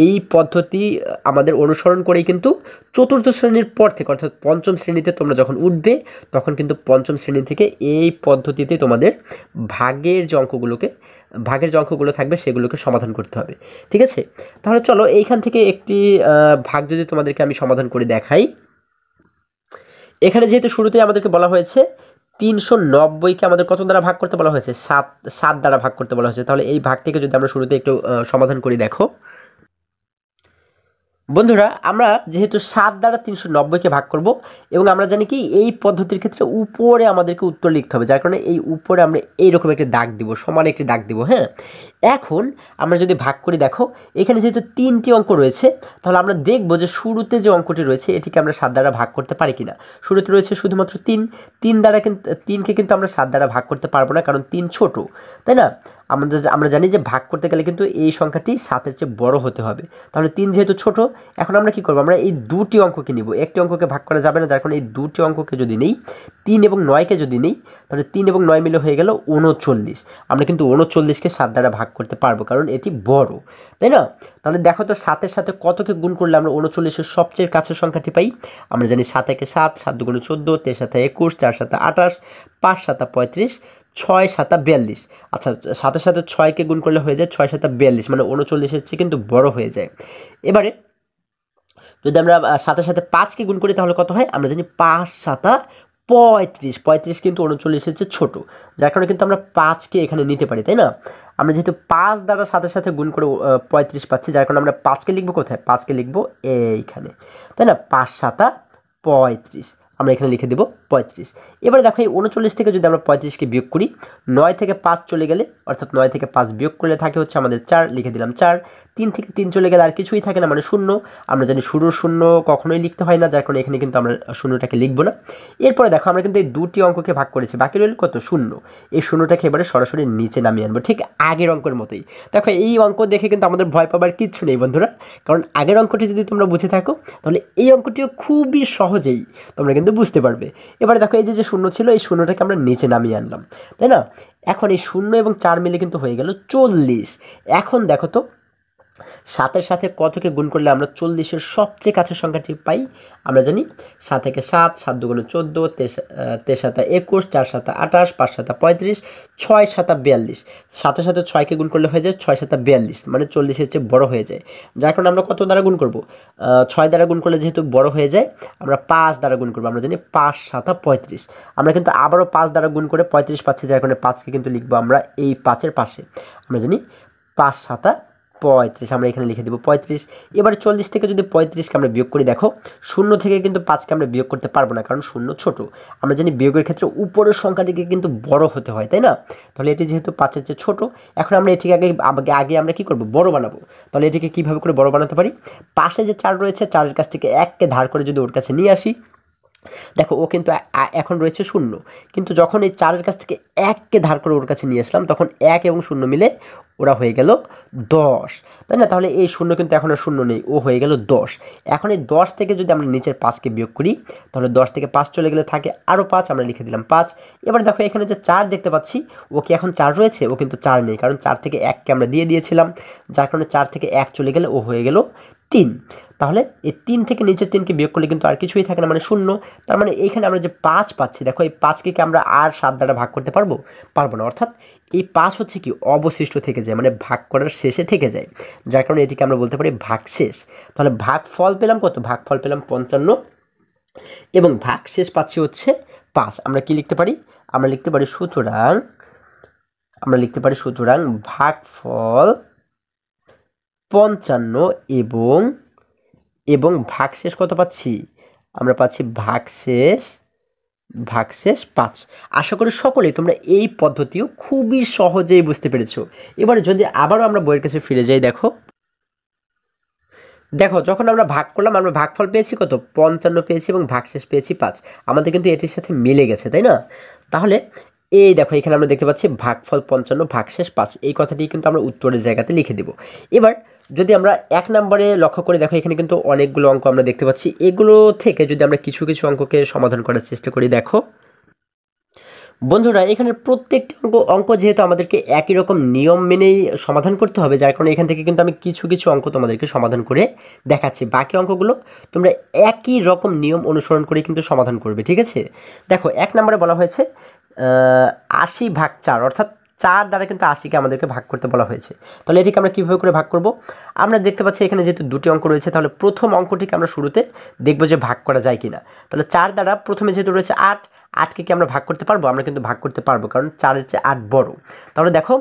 এই পদ্ধতি আমাদের অনুসরণ করেই কিন্তু চতুর্থ শ্রেণীর পর থেকে, অর্থাৎ পঞ্চম শ্রেণীতে তোমরা যখন উঠবে তখন কিন্তু পঞ্চম শ্রেণী থেকে এই পদ্ধতিতে তোমাদের ভাগের যে অঙ্কগুলো থাকবে সেগুলোকে সমাধান করতে হবে। ঠিক আছে, তাহলে চলো এইখান থেকে একটি ভাগ যদি তোমাদেরকে আমি সমাধান করে দেখাই। এখানে যেহেতু শুরুতেই আমাদেরকে বলা হয়েছে 390কে আমাদের কত দ্বারা ভাগ করতে বলা হয়েছে, 7 দ্বারা ভাগ করতে বলা হয়েছে। তাহলে এই ভাগটিকে যদি আমরা শুরুতে একটু সমাধান করি, দেখো বন্ধুরা, আমরা যেহেতু 7 দ্বারা 390কে ভাগ করব এবং আমরা জানি কি এই পদ্ধতির ক্ষেত্রে উপরে আমাদেরকে উত্তর লিখতে হবে, যার কারণে এই উপরে আমরা এইরকম একটি দাগ দিব, সমান একটি দাগ দিব। হ্যাঁ, এখন আমরা যদি ভাগ করি, দেখো এখানে যেহেতু 3টি অঙ্ক রয়েছে, তাহলে আমরা দেখব যে শুরুতে যে অঙ্কটি রয়েছে এটিকে আমরা 7 দ্বারা ভাগ করতে পারি কিনা। শুরুতে রয়েছে শুধুমাত্র 3 দ্বারা, কিন্তু 3কে কিন্তু আমরা 7 দ্বারা ভাগ করতে পারবো না, কারণ 3 ছোট, তাই না? আমরা জানি যে ভাগ করতে গেলে কিন্তু এই সংখ্যাটি 7-এর চেয়ে বড় হতে হবে। তাহলে 3 যেহেতু ছোট, এখন আমরা কি করব, আমরা এই দুটি অঙ্ককে নিব, একটি অঙ্ককে ভাগ করা যাবে না, যার কারণে এই দুটি অঙ্ককে যদি নেই, 3 এবং 9কে যদি নেই, তাহলে 3 এবং 9 মিলে হয়ে গেল 39। আমরা কিন্তু 39কে 7 দ্বারা ভাগ করতে পারবো, কারণ এটি বড়, তাই না? তাহলে দেখো তো 7-এর সাথে কতকে গুণ করলে আমরা 39-এর সবচেয়ে কাছের সংখ্যাটি পাই। আমরা জানি 7 একে 7, 7 দুগুণে 14, 3 7 21, 4 7 28, 5 7 35, 6 7 42। আচ্ছা, 7-এর সাথে 6কে গুণ করলে হয়ে যায় 6 7 42, মানে 39-এর চেয়ে কিন্তু বড় হয়ে যায়। এবারে যদি আমরা 7-এর সাথে 5কে গুণ করি তাহলে কত হয়, আমরা জানি 5 7 35, 35 কিন্তু 39-এর চেয়ে ছোট, যার কারণে কিন্তু আমরা 5কে এখানে নিতে পারি, তাই না? আমরা যেহেতু 5 দ্বারা 7-এর সাথে গুণ করে 35 পাচ্ছি, যার কারণে আমরা 5কে লিখবো কোথায়, 5কে লিখবো এইখানে, তাই না? 5 7 35, আমরা এখানে লিখে দেবো 35। এবারে দেখো এই 39 থেকে যদি আমরা 35কে বিয়োগ করি, 9 থেকে 5 চলে গেলে, অর্থাৎ 9 থেকে 5 বিয়োগ করলে থাকে হচ্ছে আমাদের 4, লিখে দিলাম 4। 3 থেকে 3 চলে গেলে আর কিছুই থাকে না, মানে 0। আমরা জানি শুরুর শূন্য কখনোই লিখতে হয় না, যার কারণে এখানে কিন্তু আমরা শূন্যটাকে লিখবো না। এরপরে দেখো আমরা কিন্তু এই দুটি অঙ্ককে ভাগ করেছি, বাকি রইল কত, 0। এই শূন্যটাকে এবারে সরাসরি নিচে নামিয়ে আনবো, ঠিক আগের অঙ্কের মতোই। দেখো এই অঙ্ক দেখে কিন্তু আমাদের ভয় পাবার কিচ্ছু নেই বন্ধুরা, কারণ আগের অঙ্কটি যদি তোমরা বুঝে থাকো তাহলে এই অঙ্কটিও খুবই সহজেই তোমরা কিন্তু বুঝতে পারবে। এবারে দেখো এই যে শূন্য ছিল, এই শূন্যটাকে আমরা নিচে নামিয়ে আনলাম, তাই না? এখন এই 0 এবং 4 মিলে কিন্তু হয়ে গেল 40। এখন দেখো তো 7-এর সাথে কতকে গুণ করলে আমরা 40-এর সবচেয়ে কাছের সংখ্যাটি পাই। আমরা জানি 7 একে 7, 7 দুগুণে 14, 3 7 21, 4 7 28, 5 7 35, 6 7 42। 7-এর সাথে 6কে গুণ করলে হয়ে যায় 6 7 42, মানে 40-এর চেয়ে বড় হয়ে যায়, যার কারণে আমরা কত দ্বারা গুণ করব, 6 দ্বারা গুণ করলে যেহেতু বড় হয়ে যায়, আমরা 5 দ্বারা গুণ করবো। আমরা জানি 5 7 35, আমরা কিন্তু আবারও 5 দ্বারা গুণ করে 35 পাচ্ছি, যার কারণে 5কে কিন্তু লিখবো আমরা এই 5-এর পাশে। আমরা জানি 5 7 35, আমরা এখানে লিখে দেবো 35। এবারে 40 থেকে যদি 35কে আমরা বিয়োগ করি, দেখো 0 থেকে কিন্তু 5কে আমরা বিয়োগ করতে পারবো না, কারণ 0 ছোট। আমরা জানি বিয়োগের ক্ষেত্রে উপরের সংখ্যাটিকে কিন্তু বড় হতে হয়, তাই না? তাহলে এটি যেহেতু 5-এর চেয়ে ছোট, এখন আমরা এটিকে আগে আমরা কি করব, বড় বানাবো। তাহলে এটিকে কিভাবে করে বড় বানাতে পারি, পাশে যে 4 রয়েছে, 4-এর কাছ থেকে 1কে ধার করে যদি ওর কাছে নিয়ে আসি, দেখো ও কিন্তু এখন রয়েছে 0, কিন্তু যখন এই 4-এর কাছ থেকে 1কে ধার করে ওর কাছে নিয়ে আসলাম, তখন 1 এবং 0 মিলে ওরা হয়ে গেল 10, তাই না? তাহলে এই 0 কিন্তু এখন আর 0 নেই, ও হয়ে গেল 10। এখন এই 10 থেকে যদি আমরা নিচের 5কে বিয়োগ করি, তাহলে 10 থেকে 5 চলে গেলে থাকে আরও 5, আমরা লিখে দিলাম 5। এবার দেখো এখানে যে 4 দেখতে পাচ্ছি, ও কি এখন 4 রয়েছে, ও কিন্তু 4 নেই, কারণ 4 থেকে 1কে আমরা দিয়ে দিয়েছিলাম, যার কারণে 4 থেকে 1 চলে গেলে ও হয়ে গেল 3। তাহলে এই 3 থেকে নিচের 3কে বিয়োগ করলে কিন্তু আর কিছুই থাকে না, মানে 0। তার মানে এইখানে আমরা যে 5 পাচ্ছি, দেখো এই 5কে কি আমরা আর 7 দ্বারা ভাগ করতে পারবো না, অর্থাৎ এই 5 হচ্ছে কি অবশিষ্ট থেকে যায়, মানে ভাগ করার শেষে থেকে যায়, যার কারণে এটিকে আমরা বলতে পারি ভাগশেষ। তাহলে ভাগফল পেলাম কত, ভাগফল পেলাম 55 এবং ভাগশেষ পাচ্ছি হচ্ছে 5। আমরা কি লিখতে পারি, আমরা লিখতে পারি সুতরাং ভাগফল 55 এবং ভাগশেষ কত পাচ্ছি, আমরা পাচ্ছি ভাগশেষ 5। আশা করি সকলেই তোমরা এই পদ্ধতিও খুবই সহজেই বুঝতে পেরেছো। এবারে যদি আবারও আমরা বইয়ের কাছে ফিরে যাই, দেখো যখন আমরা ভাগ করলাম, আমরা ভাগফল পেয়েছি কত, 55 পেয়েছি এবং ভাগশেষ পেয়েছি 5। আমাদের কিন্তু এটির সাথে মিলে গেছে, তাই না? তাহলে এই দেখো এখানে আমরা দেখতে পাচ্ছি ভাগফল 55 ভাগশেষ 5, এই কথাটি কিন্তু আমরা উত্তরের জায়গাতে লিখে দেব। এবার যদি আমরা 1 নম্বরে লক্ষ্য করে দেখো, এখানে কিন্তু অনেকগুলো অঙ্ক আমরা দেখতে পাচ্ছি। এগুলো থেকে যদি আমরা কিছু কিছু অঙ্ককে সমাধান করার চেষ্টা করি, দেখো বন্ধুরা এখানে প্রত্যেকটি অঙ্ক যেহেতু আমাদেরকে একই রকম নিয়ম মেনেই সমাধান করতে হবে, যার কারণে এখান থেকে কিন্তু আমি কিছু কিছু অঙ্ক তোমাদেরকে সমাধান করে দেখাচ্ছি। বাকি অঙ্কগুলো তোমরা একই রকম নিয়ম অনুসরণ করে কিন্তু সমাধান করবে, ঠিক আছে? দেখো 1 নম্বরে বলা হয়েছে 80/4, অর্থাৎ 4 দ্বারা কিন্তু 80কে আমাদেরকে ভাগ করতে বলা হয়েছে। তাহলে এটিকে আমরা কীভাবে করে ভাগ করব? আমরা দেখতে পাচ্ছি এখানে যেহেতু দুটি অঙ্ক রয়েছে, তাহলে প্রথম অঙ্কটিকে আমরা শুরুতে দেখব যে ভাগ করা যায় কিনা। তাহলে 4 দ্বারা প্রথমে যেহেতু রয়েছে 8, 8কে কি আমরা ভাগ করতে পারবো? আমরা কিন্তু ভাগ করতে পারবো, কারণ 4-এর চেয়ে 8 বড়। তাহলে দেখো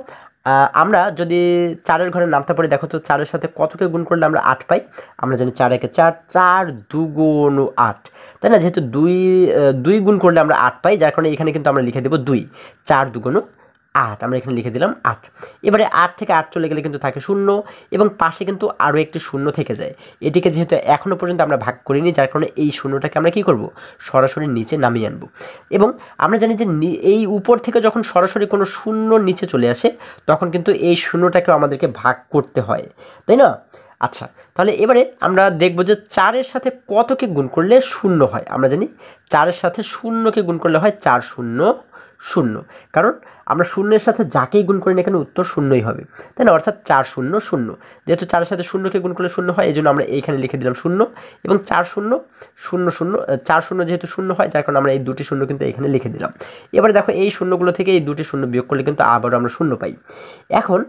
আমরা যদি 4-এর ঘরে নামতে পারি, দেখো তো 4-এর সাথে কতকে গুণ করলে আমরা 8 পাই? আমরা জানি 4 একে 4, 4 2 8, তাই না? যেহেতু 2 গুণ করলে আমরা 8 পাই, যার কারণে এখানে কিন্তু আমরা লিখে দেবো 2, 4 2 8, আমরা এখানে লিখে দিলাম 8। এবারে 8 থেকে 8 চলে গেলে কিন্তু থাকে 0, এবং পাশে কিন্তু আরও একটি 0 থেকে যায়। এটিকে যেহেতু এখনও পর্যন্ত আমরা ভাগ করিনি, যার কারণে এই 0টাকে আমরা কী করব? সরাসরি নিচে নামিয়ে আনবো। এবং আমরা জানি যে এই উপর থেকে যখন সরাসরি কোনো 0 নিচে চলে আসে, তখন কিন্তু এই 0টাকেও আমাদেরকে ভাগ করতে হয়, তাই না? আচ্ছা, তাহলে এবারে আমরা দেখব যে 4-এর সাথে কতকে গুণ করলে 0 হয়। আমরা জানি 4-এর সাথে 0কে গুণ করলে হয় 4 0 0, কারণ আমরা 0-এর সাথে যাকেই গুণ করি না কেন উত্তর 0ই হবে, তাই না? অর্থাৎ 4 0 0, যেহেতু 4-এর সাথে 0কে গুণ করলে 0 হয়, এই জন্য আমরা এইখানে লিখে দিলাম 0, এবং 4 0 0 0, 4 0 যেহেতু 0 হয়, যার কারণে আমরা এই দুটি 0 কিন্তু এখানে লিখে দিলাম। এবারে দেখো এই শূন্যগুলো থেকে এই দুটি 0 বিয়োগ করলে কিন্তু আবারও আমরা 0 পাই। এখন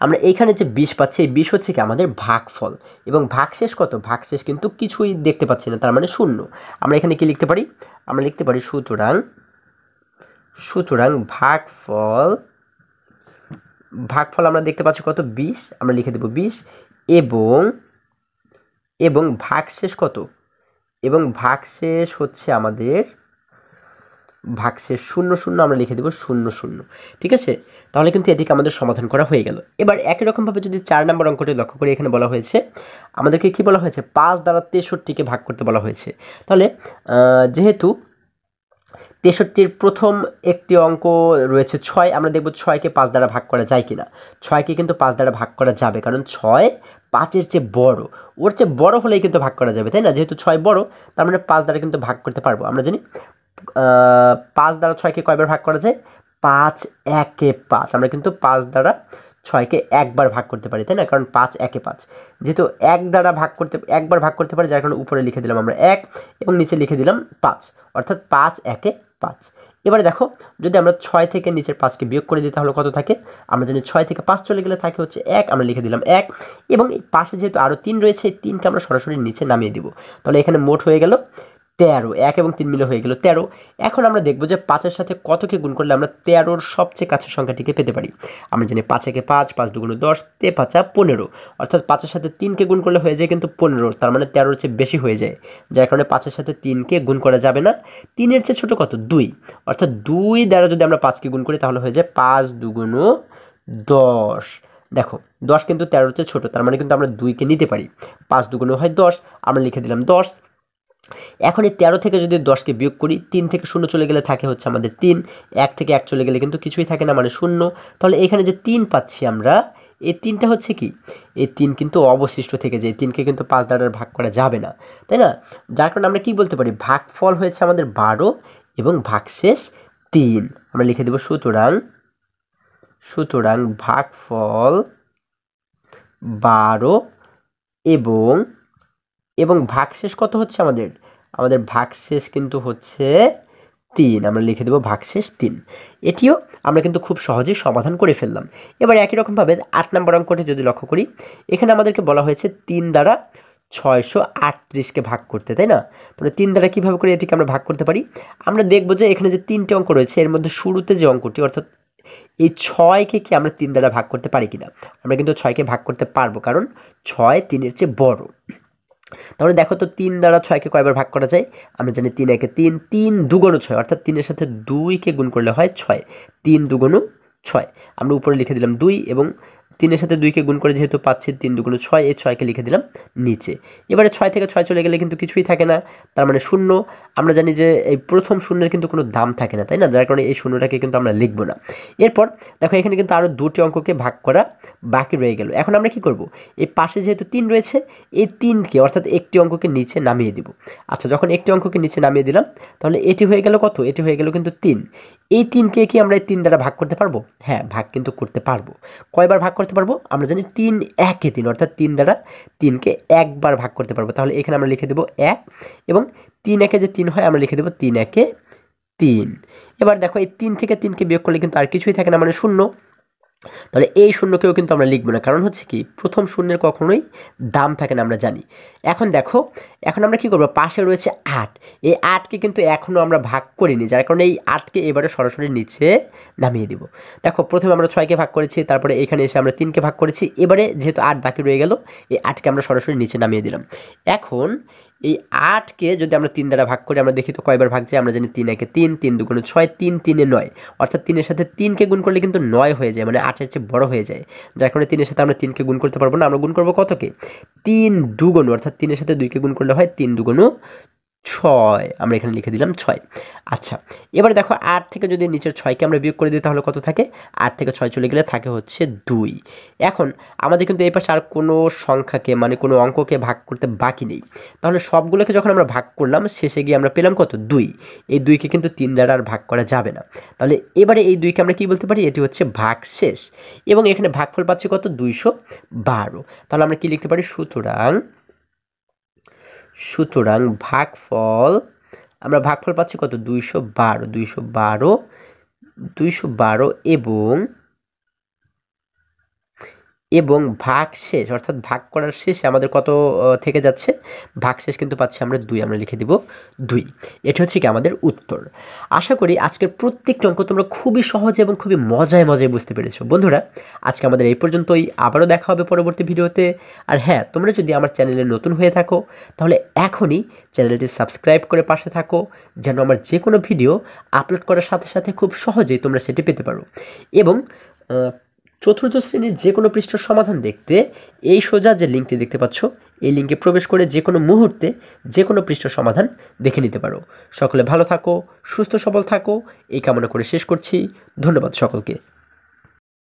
আমরা এইখানে যে 20 পাচ্ছি, এই 20 হচ্ছে কি আমাদের ভাগফল, এবং ভাগশেষ কত? ভাগশেষ কিন্তু কিছুই দেখতে পাচ্ছি না, তার মানে 0। আমরা এখানে কি লিখতে পারি? আমরা লিখতে পারি সুতরাং ভাগফল আমরা দেখতে পাচ্ছি কত? 20, আমরা লিখে দেব 20, এবং ভাগশেষ কত? এবং ভাগশেষ হচ্ছে আমাদের ভাগশেষ 0 0, আমরা লিখে দেব 0 0, ঠিক আছে? তাহলে কিন্তু এটিকে আমাদের সমাধান করা হয়ে গেল। এবার একই রকমভাবে যদি 4 নম্বর অঙ্কটি লক্ষ্য করি, এখানে বলা হয়েছে আমাদেরকে কি বলা হয়েছে? 5 দ্বারা 63কে ভাগ করতে বলা হয়েছে। তাহলে যেহেতু 63-র প্রথম একটি অঙ্ক রয়েছে 6, আমরা দেখব 6কে 5 দ্বারা ভাগ করা যায় কিনা। 6কে কিন্তু 5 দ্বারা ভাগ করা যাবে, কারণ 6 5-এর চেয়ে বড়, ওর চেয়ে বড় হলেই কিন্তু ভাগ করা যাবে, তাই না? যেহেতু 6 বড়, তার মানে 5 দ্বারা কিন্তু ভাগ করতে পারবো। আমরা জানি 5 দ্বারা 6কে কয়বার ভাগ করা যায়? 5 1 5, আমরা কিন্তু 5 দ্বারা 6কে একবার ভাগ করতে পারি, তাই না? কারণ 5 1 5, যেহেতু একবার ভাগ করতে পারি, যার কারণে উপরে লিখে দিলাম আমরা 1, এবং নিচে লিখে দিলাম 5, অর্থাৎ 5 1 5। এবারে দেখো যদি আমরা 6 থেকে নিচের 5কে বিয়োগ করে দিই, তাহলে কত থাকে? আমরা জানি 6 থেকে 5 চলে গেলে থাকে হচ্ছে 1, আমরা লিখে দিলাম 1, এবং এই পাশে যেহেতু আরও 3 রয়েছে, এই 3কে আমরা সরাসরি নিচে নামিয়ে দিব। তাহলে এখানে মোট হয়ে গেল 13, 1 এবং 3 মিলে হয়ে গেল 13। এখন আমরা দেখব যে 5-এর সাথে কতকে গুণ করলে আমরা 13-র সবচেয়ে কাছের সংখ্যাটিকে পেতে পারি। আমরা জানি 5 1 5, 5 2 10, 5 15, অর্থাৎ 5-এর সাথে 3কে গুণ করলে হয়ে যায় কিন্তু 15, তার মানে 13-র চেয়ে বেশি হয়ে যায়, যার কারণে 5-এর সাথে 3কে গুণ করা যাবে না। 3-এর চেয়ে ছোটো কত? 2, অর্থাৎ 2 দ্বারা যদি আমরা 5কে গুণ করি, তাহলে হয়ে যায় 5 2 10। দেখো 10 কিন্তু 13-র চেয়ে ছোটো, তার মানে কিন্তু আমরা 2কে নিতে পারি। 5 2 হয় 10, আমরা লিখে দিলাম 10। এখন এই 13 থেকে যদি 10কে বিয়োগ করি, 3 থেকে 0 চলে গেলে থাকে হচ্ছে আমাদের 3, 1 থেকে 1 চলে গেলে কিন্তু কিছুই থাকে না, মানে 0। তাহলে এখানে যে 3 পাচ্ছি আমরা, এই 3টা হচ্ছে কি? এই 3 কিন্তু অবশিষ্ট থেকে যায়, 3কে কিন্তু 5 দ্বারা ভাগ করা যাবে না, তাই না? যার কারণে আমরা কি বলতে পারি? ভাগফল হয়েছে আমাদের 12, এবং ভাগশেষ 3। আমরা লিখে দেব সুতরাং ভাগফল 12, এবং ভাগশেষ কত হচ্ছে আমাদের ভাগশেষ কিন্তু হচ্ছে 3, আমরা লিখে দেবো ভাগশেষ 3। এটিও আমরা কিন্তু খুব সহজেই সমাধান করে ফেললাম। এবার একই রকমভাবে 8 নম্বর অঙ্কটি যদি লক্ষ্য করি, এখানে আমাদেরকে বলা হয়েছে 3 দ্বারা 638কে ভাগ করতে, তাই না? তাহলে 3 দ্বারা কীভাবে করে এটিকে আমরা ভাগ করতে পারি? আমরা দেখব যে এখানে যে 3টে অঙ্ক রয়েছে, এর মধ্যে শুরুতে যে অঙ্কটি, অর্থাৎ এই 6কে কি আমরা 3 দ্বারা ভাগ করতে পারি কিনা? আমরা কিন্তু 6কে ভাগ করতে পারবো, কারণ 6 3-এর চেয়ে বড়। তাহলে দেখো তো 3 দ্বারা 6কে কয়বার ভাগ করা যায়? আমরা জানি 3 1 3, 3 2 6, অর্থাৎ 3-এর সাথে 2কে গুণ করলে হয় 6, 3 2 6। আমরা উপরে লিখে দিলাম 2, এবং তিনের সাথে 2কে গুণ করে যেহেতু পাচ্ছি 3 দুগুণ 6, এই 6কে লিখে দিলাম নিচে। এবারে 6 থেকে 6 চলে গেলে কিন্তু কিছুই থাকে না, তার মানে শূন্য। আমরা জানি যে এই প্রথম শূন্যের কিন্তু কোনো দাম থাকে না, তাই না? যার কারণে এই শূন্যটাকে কিন্তু আমরা লিখব না। এরপর দেখো এখানে কিন্তু আরও 2টি অঙ্ককে ভাগ করা বাকি রয়ে গেল। এখন আমরা কি করব, এই পাশে যেহেতু 3 রয়েছে, এই 3কে অর্থাৎ একটি অঙ্ককে নিচে নামিয়ে দিব। আচ্ছা, যখন একটি অঙ্ককে নিচে নামিয়ে দিলাম, তাহলে এটি হয়ে গেল কত? এটি হয়ে গেল কিন্তু 3। এই 3কে কি আমরা এই 3 দ্বারা ভাগ করতে পারবো? হ্যাঁ, ভাগ কিন্তু করতে পারবো। কয়বার ভাগ করতে পারবো? আমরা জানি 3 একে 3, অর্থাৎ 3 দ্বারা 3কে একবার ভাগ করতে পারবো। তাহলে এখানে আমরা লিখে দেবো 1, এবং 3 একে যে 3 হয় আমরা লিখে দেবো 3 একে 3। এবার দেখো এই 3 থেকে 3কে বিয়োগ করলে কিন্তু আর কিছুই থাকে না, মানে শূন্য। তাহলে এই শূন্যকেও কিন্তু আমরা লিখবো না, কারণ হচ্ছে কি প্রথম শূন্যের কখনোই দাম থাকে না, আমরা জানি। এখন দেখো, এখন আমরা কি করবো, পাশে রয়েছে 8, এই 8কে কিন্তু এখনও আমরা ভাগ করিনি, যার কারণে এই 8কে এবারে সরাসরি নিচে নামিয়ে দিব। দেখো প্রথমে আমরা 6কে ভাগ করেছি, তারপরে এখানে এসে আমরা 3কে ভাগ করেছি, এবারে যেহেতু 8 বাকি রয়ে গেল, এই 8কে আমরা সরাসরি নিচে নামিয়ে দিলাম। এখন এই 8কে যদি আমরা 3 দ্বারা ভাগ করি, আমরা দেখি তো কয়বার ভাগ যায়। আমরা জানি 3 একে 3, 3 দুগুণে 6, 3 3 9, অর্থাৎ 3-এর সাথে 3কে গুণ করলে কিন্তু 9 হয়ে যায়, মানে 8-এর চেয়ে বড় হয়ে যায়। যার কারণে 3-এর সাথে আমরা 3কে গুণ করতে পারবো না, আমরা গুণ করবো কতকে? 3 দুগুণ, অর্থাৎ 3-এর সাথে 2কে গুণ করলে হয় 3 দুগুণ 6, আমরা এখানে লিখে দিলাম 6। আচ্ছা, এবারে দেখো 8 থেকে যদি নিচের 6কে আমরা বিয়োগ করে দিই, তাহলে কত থাকে? 8 থেকে 6 চলে গেলে থাকে হচ্ছে 2। এখন আমাদের কিন্তু এই পাশে আর কোনো সংখ্যাকে, মানে কোনো অঙ্ককে ভাগ করতে বাকি নেই। তাহলে সবগুলোকে যখন আমরা ভাগ করলাম, শেষে গিয়ে আমরা পেলাম কত? 2। এই 2কে কিন্তু 3 দ্বারা আর ভাগ করা যাবে না। তাহলে এবারে এই 2কে আমরা কি বলতে পারি? এটি হচ্ছে ভাগ শেষ, এবং এখানে ভাগফল পাচ্ছি কত? 212। তাহলে আমরা কি লিখতে পারি? সুতরাং ভাগফল, আমরা ভাগফল পাচ্ছি কত? 212 এবং ভাগ শেষ, অর্থাৎ ভাগ করার শেষে আমাদের কত থেকে যাচ্ছে? ভাগ শেষ কিন্তু পাচ্ছি আমরা 2, আমরা লিখে দিব 2। এটা হচ্ছে কি আমাদের উত্তর। আশা করি আজকের প্রত্যেকটা অঙ্ক তোমরা খুবই সহজে এবং খুবই মজায় বুঝতে পেরেছো। বন্ধুরা, আজকে আমাদের এই পর্যন্তই, আবারও দেখা হবে পরবর্তী ভিডিওতে। আর হ্যাঁ, তোমরা যদি আমার চ্যানেলে নতুন হয়ে থাকো, তাহলে এখনই চ্যানেলটি সাবস্ক্রাইব করে পাশে থাকো, যেন আমার যে কোনো ভিডিও আপলোড করার সাথে সাথে খুব সহজেই তোমরা সেটি পেতে পারো। এবং চতুর্থ শ্রেণীর যে কোনো পৃষ্ঠার সমাধান দেখতে এই সোজা যে লিঙ্কটি দেখতে পাচ্ছ, এই লিঙ্কে প্রবেশ করে যে কোনো মুহূর্তে যে কোনো পৃষ্ঠার সমাধান দেখে নিতে পারো। সকলে ভালো থাকো, সুস্থ সবল থাকো, এই কামনা করে শেষ করছি। ধন্যবাদ সকলকে।